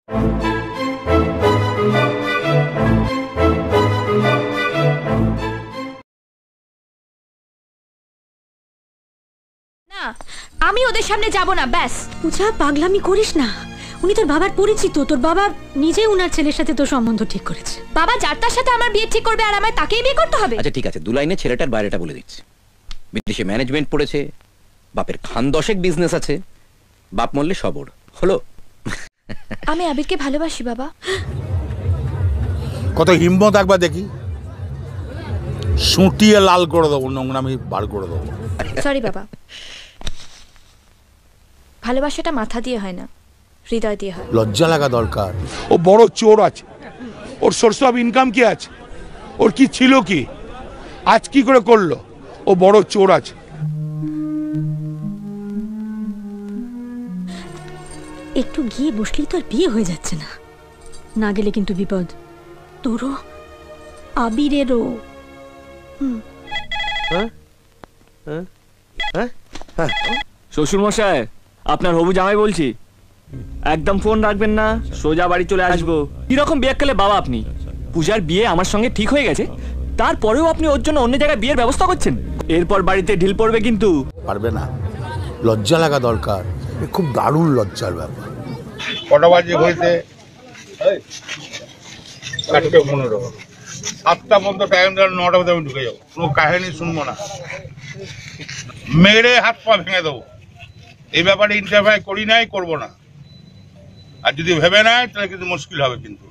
না, আমি ওদের সামনে যাব না, ব্যাস। পূজা, পাগলামি করিস না। উনি তোর বাবার পরিচিত, তোর বাবা নিজে উনার ছেলের সাথে তোর সম্বন্ধ ঠিক করেছে। বাবা যার তার সাথে আমার বিয়ে ঠিক করবে আর আমায় তাকেই বিয়ে করতে হবে? আচ্ছা ঠিক আছে, দু লাইনে ছেলেটার বাইরেটা বলে দিচ্ছি। বিদেশে ম্যানেজমেন্ট পড়েছে, বাপের খান দশেক বিজনেস আছে, বাপ মরলে সবর হলো। আমি আবিরকে ভালোবাসি বাবা। কত হিম্মত একবার দেখি, সুটিয়ে লাল করে দেবো, নোংরামি বার করে দেবো। সরি বাবা, ভালোবাসাটা মাথা দিয়ে হয় না, হৃদয় দিয়ে হয়। লজ্জা লাগা দরকার। ও বড় চোর আছে, ওর সোর্স অফ ইনকাম কি আছে, ওর কি ছিল কি, আজ কি করে করলো, ও বড় চোর আছে। একটু গিয়ে বসলেই তো আর বিয়ে হয়ে যাচ্ছে না, না গেলে কিন্তু বিপদ, তোরও আবিরেরও। শ্বশুর মশাই, আপনার হবু জামাই বলছি, একদম ফোন রাখবেন না, সোজা বাড়ি চলে আসবো। কিরকম বিয়ে কালে বাবা আপনি? পূজার বিয়ে আমার সঙ্গে ঠিক হয়ে গেছে, তারপরেও আপনি ওর জন্য অন্য জায়গায় বিয়ের ব্যবস্থা করছেন। এরপর বাড়িতে ঢিল পড়বে কিন্তু। পারবে না, লজ্জা লাগা দরকার, খুব দারুণ লজ্জার ব্যাপার। কটা বাজে হয়েছে? 4:15। 7টা পর্যন্ত টাইম দেওয়ার, 9টা পর্যন্ত আমি ঢুকে যাবো, কোনো কাহিনী শুনবো না, মেরে হাত পা ভেঙে দেবো। এই ব্যাপারে ইন্টারফেয়ার করি নাই, করবো না, আর যদি ভেবে নেয় তাহলে কিন্তু মুশকিল হবে কিন্তু।